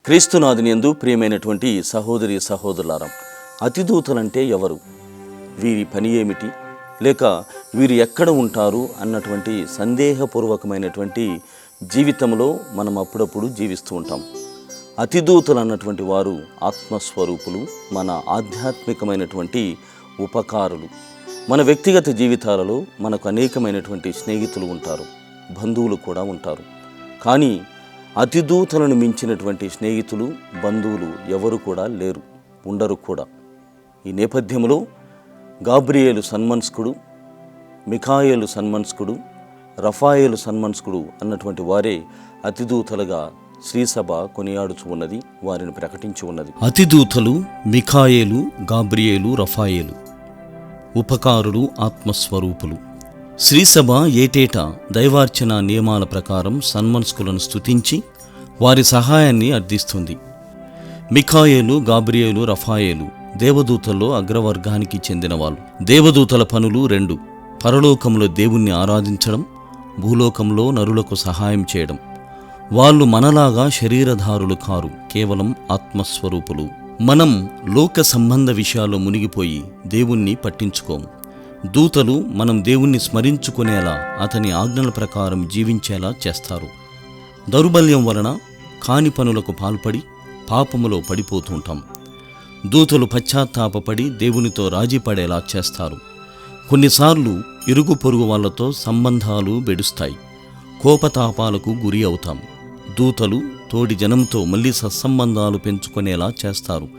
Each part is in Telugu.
క్రీస్తునాథునియందు ప్రియమైనటువంటి సహోదరి సహోదరులారా, అతిదూతలంటే ఎవరు, వీరి పని ఏమిటి, లేక వీరు ఎక్కడ ఉంటారు అన్నటువంటి సందేహపూర్వకమైనటువంటి జీవితంలో మనం అప్పుడప్పుడు జీవిస్తూ ఉంటాం. అతిదూతలు అన్నటువంటి వారు ఆత్మస్వరూపులు, మన ఆధ్యాత్మికమైనటువంటి ఉపకారులు. మన వ్యక్తిగత జీవితాలలో మనకు అనేకమైనటువంటి స్నేహితులు ఉంటారు, బంధువులు కూడా ఉంటారు. కానీ అతిదూతలను మించినటువంటి స్నేహితులు, బంధువులు ఎవరు కూడా లేరు, ఉండరు కూడా. ఈ నేపథ్యంలో గాబ్రియేలు సన్మనస్కుడు, మిఖాయేలు సన్మనస్కుడు, రఫాయేలు సన్మనస్కుడు అన్నటువంటి వారే అతిదూతలుగా శ్రీసభ కొనియాడుచు ఉన్నది, వారిని ప్రకటించి ఉన్నది. అతిదూతలు మిఖాయేలు, గాబ్రియేలు, రఫాయేలు ఉపకారులు, ఆత్మస్వరూపులు. శ్రీసభ ఏటేటా దైవార్చన నియమాల ప్రకారం సన్మనస్కులను స్తుతించి వారి సహాయాన్ని అర్థిస్తుంది. మిఖాయేలు, గాబ్రియేలు, రఫాయేలు దేవదూతల్లో అగ్రవర్గానికి చెందినవాళ్ళు. దేవదూతల పనులు రెండు: పరలోకంలో దేవుణ్ణి ఆరాధించడం, భూలోకంలో నరులకు సహాయం చేయడం. వాళ్ళు మనలాగా శరీరధారులు కారు, కేవలం ఆత్మస్వరూపులు. మనం లోక సంబంధ విషయాల్లో మునిగిపోయి దేవుణ్ణి పట్టించుకోము. దూతలు మనం దేవుణ్ణి స్మరించుకునేలా, అతని ఆజ్ఞల ప్రకారం జీవించేలా చేస్తారు. దౌర్బల్యం వలన కాని పనులకు పాల్పడి పాపములో పడిపోతుంటాం. దూతలు పశ్చాత్తాపపడి దేవునితో రాజీపడేలా చేస్తారు. కొన్నిసార్లు ఇరుగు పొరుగు వాళ్లతో సంబంధాలు బెడుస్తాయి, కోపతాపాలకు గురి అవుతాం. దూతలు తోడి జనంతో మళ్ళీ సత్సంబంధాలు పెంచుకునేలా చేస్తారు.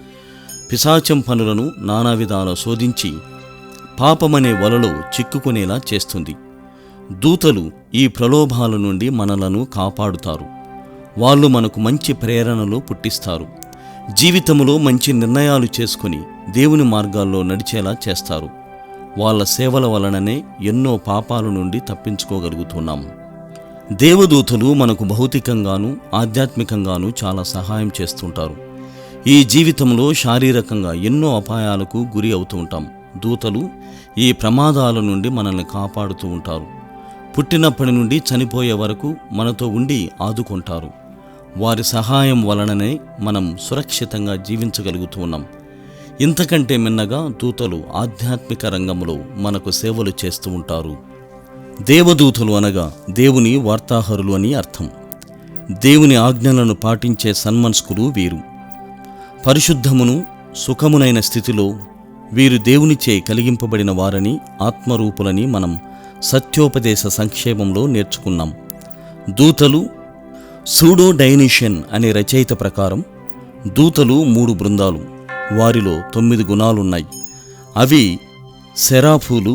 పిశాచం పనులను నానా విధాల శోధించి పాపమనే వలలో చిక్కుకునేలా చేస్తుంది. దూతలు ఈ ప్రలోభాల నుండి మనలను కాపాడుతారు. వాళ్ళు మనకు మంచి ప్రేరణలు పుట్టిస్తారు. జీవితంలో మంచి నిర్ణయాలు చేసుకుని దేవుని మార్గాల్లో నడిచేలా చేస్తారు. వాళ్ళ సేవల వలననే ఎన్నో పాపాల నుండి తప్పించుకోగలుగుతున్నాం. దేవదూతలు మనకు భౌతికంగాను ఆధ్యాత్మికంగాను చాలా సహాయం చేస్తుంటారు. ఈ జీవితంలో శారీరకంగా ఎన్నో అపాయాలకు గురి అవుతూ ఉంటాం. దూతలు ఈ ప్రమాదాల నుండి మనల్ని కాపాడుతూ ఉంటారు. పుట్టినప్పటి నుండి చనిపోయే వరకు మనతో ఉండి ఆదుకుంటారు. వారి సహాయం వలననే మనం సురక్షితంగా జీవించగలుగుతూ ఉన్నాం. ఇంతకంటే మిన్నగా దూతలు ఆధ్యాత్మిక రంగంలో మనకు సేవలు చేస్తూ ఉంటారు. దేవదూతలు అనగా దేవుని వార్తాహరులు అని అర్థం. దేవుని ఆజ్ఞలను పాటించే సన్మనస్కులు వీరు. పరిశుద్ధమును సుఖమునైన స్థితిలో వీరు దేవునిచే కలిగింపబడిన వారని, ఆత్మరూపులని మనం సత్యోపదేశ సంక్షేమంలో నేర్చుకున్నాం. దూతలు సూడో డైనిషియన్ అనే రచయిత ప్రకారం దూతలు 3 బృందాలు. వారిలో 9 గుణాలున్నాయి. అవి సెరాఫులు,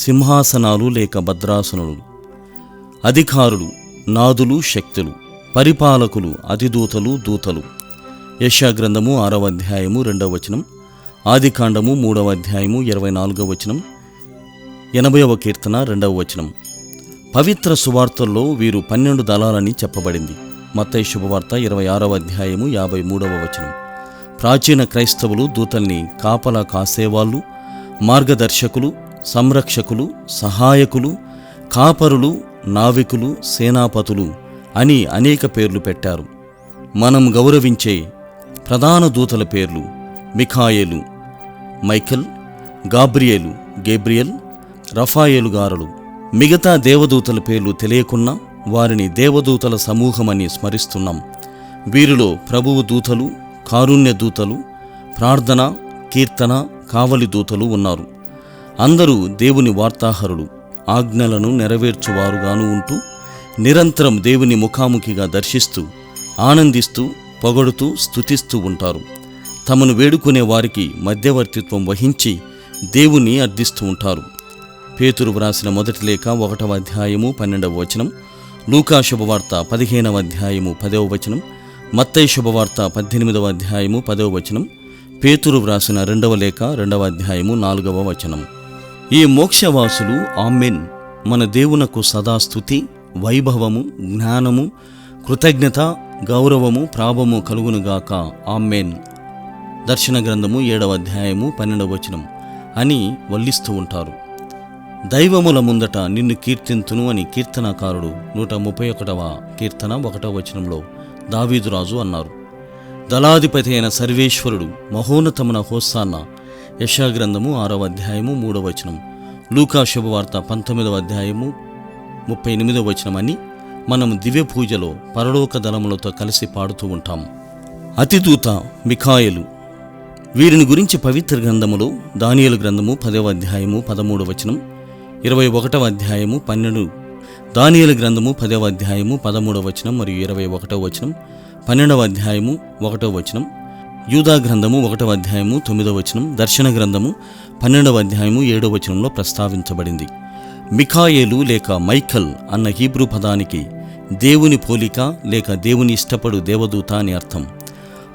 సింహాసనాలు లేక భద్రాసనులు, అధికారులు, నాదులు, శక్తులు, పరిపాలకులు, అతిదూతలు, దూతలు. యెషయా గ్రంథము 6వ అధ్యాయము 2వ వచనం, ఆదికాండము 3వ అధ్యాయము 24వ వచనం, 80వ కీర్తన 2వ వచనం. పవిత్ర సువార్తల్లో వీరు 12 దళాలని చెప్పబడింది. మత్తయి శుభవార్త 26వ అధ్యాయము 53వ వచనం. ప్రాచీన క్రైస్తవులు దూతల్ని కాపలా కాసేవాళ్ళు, మార్గదర్శకులు, సంరక్షకులు, సహాయకులు, కాపరులు, నావికులు, సేనాపతులు అని అనేక పేర్లు పెట్టారు. మనం గౌరవించే ప్రధాన దూతల పేర్లు: మిఖాయేలు, మైఖేల్, గాబ్రియేలు, గేబ్రియల్, రఫాయేలు గారులు. మిగతా దేవదూతల పేర్లు తెలియకున్నా వారిని దేవదూతల సమూహమని స్మరిస్తున్నాం. వీరిలో ప్రభువు దూతలు, కారుణ్య దూతలు, ప్రార్థన, కీర్తన, కావలి దూతలు ఉన్నారు. అందరూ దేవుని వార్తాహరులు, ఆజ్ఞలను నెరవేర్చువారుగాను ఉంటూ నిరంతరం దేవుని ముఖాముఖిగా దర్శిస్తూ, ఆనందిస్తూ, పొగడుతూ, స్తుతిస్తూ ఉంటారు. తమను వేడుకునే వారికి మధ్యవర్తిత్వం వహించి దేవుని అర్థిస్తూ ఉంటారు. పేతురు వ్రాసిన మొదటి లేఖ 1వ అధ్యాయము 12వ వచనం, లూకా శుభవార్త 15వ అధ్యాయము 10వ వచనం, మత్తయి శుభవార్త 18వ అధ్యాయము 10వ వచనం, పేతురు వ్రాసిన 2వ లేఖ 2వ అధ్యాయము 4వ వచనం. ఈ మోక్షవాసులు ఆమెన్, మన దేవునకు సదా స్తుతి, వైభవము, జ్ఞానము, కృతజ్ఞత, గౌరవము, ప్రాభము కలుగునుగాక, ఆమెన్. దర్శన గ్రంథము 7వ అధ్యాయము 12వ వచనం అని వల్లిస్తూ ఉంటారు. దైవముల ముందట నిన్ను కీర్తింతును అని కీర్తనాకారుడు 131వ కీర్తన 1వ వచనంలో దావీదురాజు అన్నారు. దళాధిపతి అయిన సర్వేశ్వరుడు మహోన్నతమున హోసాన్న. యెషయా గ్రంథము 6వ అధ్యాయము 3వ వచనం. లూకా శుభవార్త 19వ అధ్యాయము 38వ వచనం అని మనం దివ్య పూజలో పరలోక దళములతో కలిసి పాడుతూ ఉంటాం. అతిదూత మిఖాయేలు. వీరిని గురించి పవిత్ర గ్రంథములో దానియేలు గ్రంథము 10వ అధ్యాయము 13వ వచనం, 21వ అధ్యాయము 12, దానియేలు గ్రంథము 10వ అధ్యాయము 13వ వచనం మరియు 21వ వచనం, 12వ అధ్యాయము 1వ వచనం, యూదా గ్రంథము 1వ అధ్యాయము 9వ వచనం, దర్శన గ్రంథము 12వ అధ్యాయము 7వ వచనంలో ప్రస్తావించబడింది. మిఖాయేలు లేక మైఖల్ అన్న హీబ్రూ పదానికి దేవుని పోలిక లేక దేవుని ఇష్టపడు దేవదూత అని అర్థం.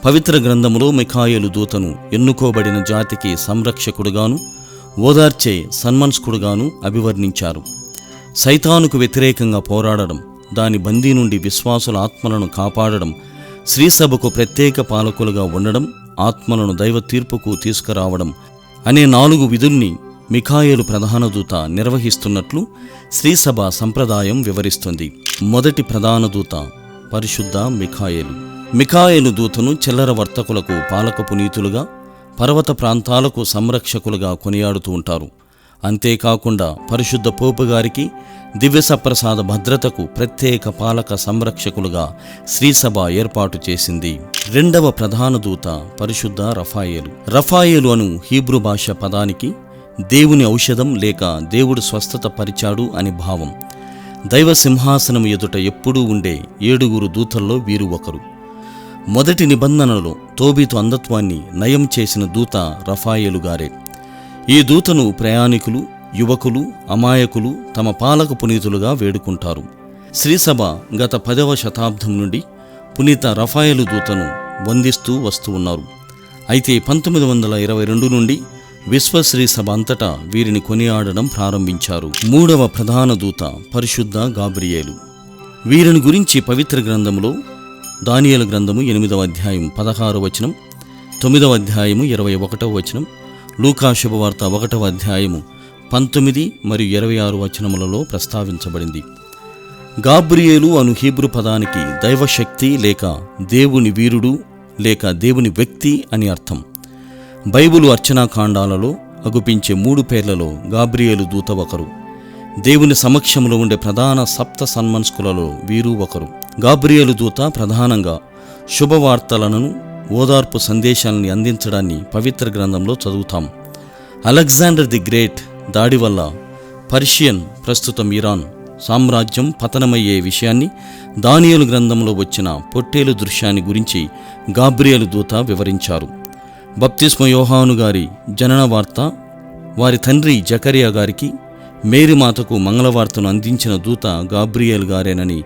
పవిత్ర గ్రంథములో మిఖాయేలు దూతను ఎన్నుకోబడిన జాతికి సంరక్షకుడుగాను ఓదార్చే సన్మనస్కుడుగాను అభివర్ణించారు. సైతానుకు వ్యతిరేకంగా పోరాడడం, దాని బందీ నుండి విశ్వాసుల ఆత్మలను కాపాడడం, శ్రీసభకు ప్రత్యేక పాలకులుగా ఉండడం, ఆత్మలను దైవ తీర్పుకు తీసుకురావడం అనే 4 విధుల్ని మిఖాయేలు ప్రధాన దూత నిర్వహిస్తున్నట్లు శ్రీసభ సంప్రదాయం వివరిస్తుంది. మొదటి ప్రధాన దూత పరిశుద్ధ మిఖాయేలు. మిఖాయేలు దూతను చిల్లర వర్తకులకు పాలకపు నీతులుగా, పర్వత ప్రాంతాలకు సంరక్షకులుగా కొనియాడుతూ ఉంటారు. అంతేకాకుండా పరిశుద్ధ పోపుగారికి దివ్య సప్రసాద భద్రతకు ప్రత్యేక పాలక సంరక్షకులుగా శ్రీసభ ఏర్పాటు చేసింది. రెండవ ప్రధాన దూత పరిశుద్ధ రఫాయేలు. రఫాయేలు అను హీబ్రూ భాష పదానికి దేవుని ఔషధం లేక దేవుడు స్వస్థత పరిచాడు అని భావం. దైవ సింహాసనం ఎదుట ఎప్పుడూ ఉండే 7 దూతల్లో వీరు ఒకరు. మొదటి నిబంధనలో తోబీతు అంధత్వాన్ని నయం చేసిన దూత రఫాయేలు గారే. ఈ దూతను ప్రయాణికులు, యువకులు, అమాయకులు తమ పాలక పునీతులుగా వేడుకుంటారు. శ్రీసభ గత 10వ శతాబ్దం నుండి పునీత రఫాయేలు దూతను వందిస్తూ వస్తూ ఉన్నారు. అయితే 1922 నుండి విశ్వశ్రీ సభ అంతటా వీరిని కొనియాడడం ప్రారంభించారు. మూడవ ప్రధాన దూత పరిశుద్ధ గాబ్రియేలు. వీరిని గురించి పవిత్ర గ్రంథములో దానియేలు గ్రంథము 8వ అధ్యాయం 16వ వచనం, 9వ అధ్యాయము 21వ వచనం, లూకా శుభవార్త 1వ అధ్యాయము 19 మరియు 26 వచనములలో ప్రస్తావించబడింది. గాబ్రియేలు అను హీబ్రూ పదానికి దైవశక్తి లేక దేవుని వీరుడు లేక దేవుని వ్యక్తి అని అర్థం. బైబిలు అర్చనాకాండాలలో అగుపించే 3 పేర్లలో గాబ్రియేలు దూత ఒకరు. దేవుని సమక్షంలో ఉండే ప్రధాన సప్త సన్మనస్కులలో వీరు ఒకరు. గాబ్రియేలు దూత ప్రధానంగా శుభవార్తలను, ఓదార్పు సందేశాలని అందించడాన్ని పవిత్ర గ్రంథంలో చదువుతాం. అలెగ్జాండర్ ది గ్రేట్ దాడి వల్ల పర్షియన్, ప్రస్తుతం ఇరాన్ సామ్రాజ్యం పతనమయ్యే విషయాన్ని దానియేలు గ్రంథంలో వచ్చిన పొట్టేలు దృశ్యాన్ని గురించి గాబ్రియేలు దూత వివరించారు. బప్తిస్మ యోహాను గారి జనన వార్త, వారి తండ్రి జకరియా గారికి మేరీమాతకు మంగళవార్తను అందించిన దూత గాబ్రియేలు గారేనని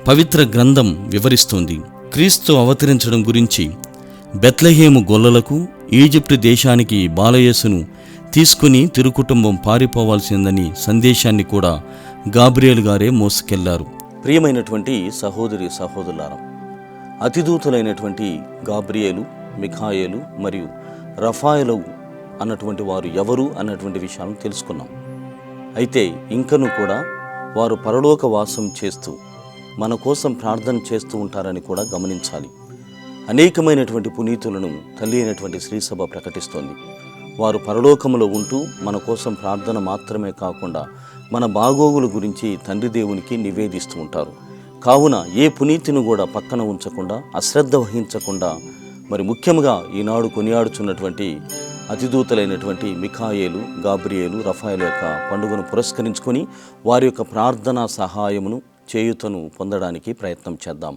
పవిత్ర గ్రంథం వివరిస్తోంది. క్రీస్తు అవతరించడం గురించి బెత్లెహేము గొల్లలకు, ఈజిప్టు దేశానికి బాలయేసును తీసుకుని తిరుకుటుంబం పారిపోవాల్సిందని సందేశాన్ని కూడా గాబ్రియేలు గారే మోసుకెళ్లారు. ప్రియమైనటువంటి సహోదరి సహోదరులారా, అతిదూతులైనటువంటి గాబ్రియేలు, మిఖాయేలు మరియు రఫాయేలు అన్నటువంటి వారు ఎవరు అన్నటువంటి విషయాలను తెలుసుకున్నాం. అయితే ఇంకను కూడా వారు పరలోక వాసం చేస్తూ మన కోసం ప్రార్థన చేస్తూ ఉంటారని కూడా గమనించాలి. అనేకమైనటువంటి పునీతులను తల్లి అయినటువంటి శ్రీసభ ప్రకటిస్తోంది. వారు పరలోకములో ఉంటూ మన కోసం ప్రార్థన మాత్రమే కాకుండా మన బాగోగుల గురించి తండ్రి దేవునికి నివేదిస్తూ ఉంటారు. కావున ఏ పునీతిని కూడా పక్కన ఉంచకుండా, అశ్రద్ధ వహించకుండా, మరి ముఖ్యంగా ఈనాడు కొనియాడుచున్నటువంటి అతిదూతలైనటువంటి మిఖాయేలు, గాబ్రియేలు, రఫాయేలు యొక్క పండుగను పురస్కరించుకొని వారి యొక్క ప్రార్థనా సహాయమును, చేయూతను పొందడానికి ప్రయత్నం చేద్దాం.